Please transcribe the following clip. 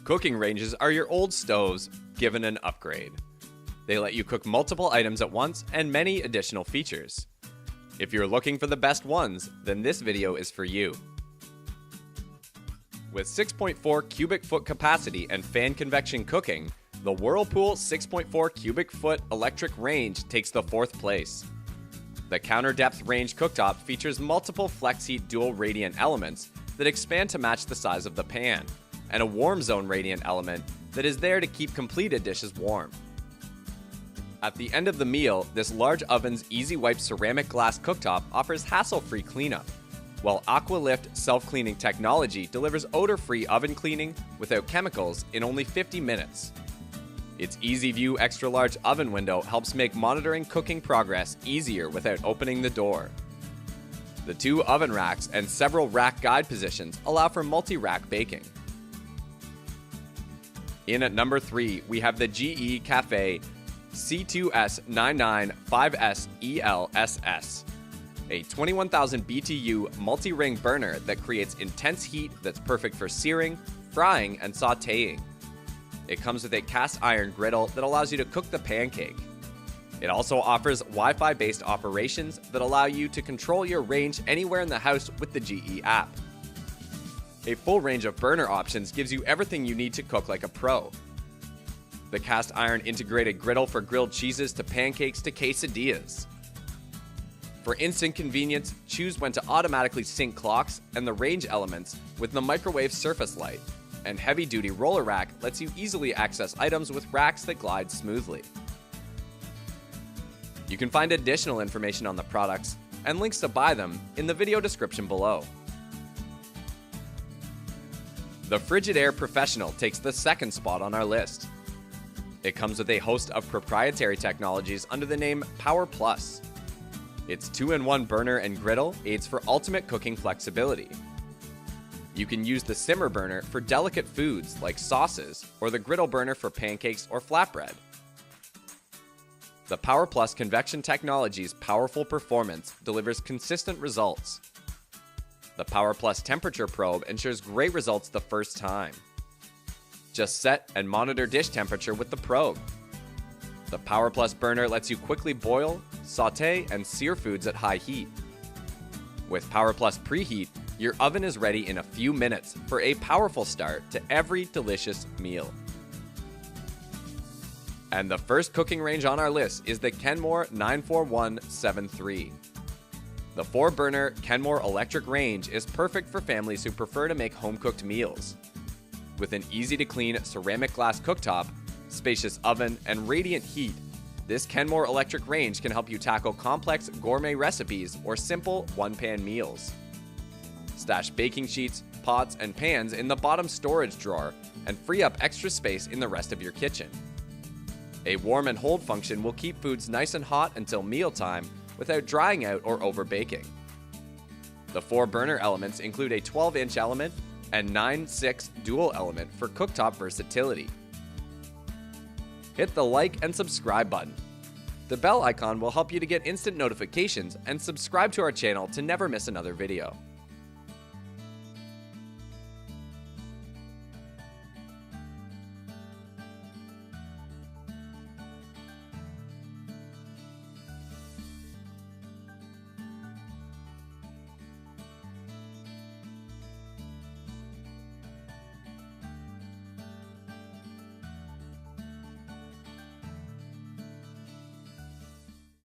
Cooking ranges are your old stoves given an upgrade. They let you cook multiple items at once and many additional features. If you're looking for the best ones, then this video is for you. With 6.4 cubic foot capacity and fan convection cooking, the Whirlpool 6.4 cubic foot electric range takes the 4th place. The counter depth range cooktop features multiple flex heat dual radiant elements that expand to match the size of the pan, and a warm zone radiant element that is there to keep completed dishes warm. At the end of the meal, this large oven's Easy Wipe ceramic glass cooktop offers hassle-free cleanup, while AquaLift self-cleaning technology delivers odor-free oven cleaning without chemicals in only 50 minutes. Its Easy View extra large oven window helps make monitoring cooking progress easier without opening the door. The 2 oven racks and several rack guide positions allow for multi-rack baking. In at number 3, we have the GE Cafe C2S995SELSS, a 21,000 BTU multi-ring burner that creates intense heat that's perfect for searing, frying, and sautéing. It comes with a cast iron griddle that allows you to cook the pancake. It also offers Wi-Fi based operations that allow you to control your range anywhere in the house with the GE app. A full range of burner options gives you everything you need to cook like a pro. The cast iron integrated griddle for grilled cheeses to pancakes to quesadillas. For instant convenience, choose when to automatically sync clocks and the range elements with the microwave surface light, and heavy-duty roller rack lets you easily access items with racks that glide smoothly. You can find additional information on the products and links to buy them in the video description below. The Frigidaire Professional takes the 2nd spot on our list. It comes with a host of proprietary technologies under the name Power Plus. Its 2-in-1 burner and griddle aids for ultimate cooking flexibility. You can use the simmer burner for delicate foods like sauces, or the griddle burner for pancakes or flatbread. The Power Plus convection technology's powerful performance delivers consistent results. The Power Plus temperature probe ensures great results the first time. Just set and monitor dish temperature with the probe. The Power Plus burner lets you quickly boil, sauté, and sear foods at high heat. With Power Plus preheat, your oven is ready in a few minutes for a powerful start to every delicious meal. And the first cooking range on our list is the Kenmore 94173. The 4-burner Kenmore electric range is perfect for families who prefer to make home-cooked meals. With an easy-to-clean ceramic glass cooktop, spacious oven, and radiant heat, this Kenmore electric range can help you tackle complex gourmet recipes or simple one-pan meals. Stash baking sheets, pots, and pans in the bottom storage drawer and free up extra space in the rest of your kitchen. A warm and hold function will keep foods nice and hot until mealtime without drying out or over baking. The 4 burner elements include a 12-inch element and 9/6 dual element for cooktop versatility. Hit the like and subscribe button. The bell icon will help you to get instant notifications and subscribe to our channel to never miss another video.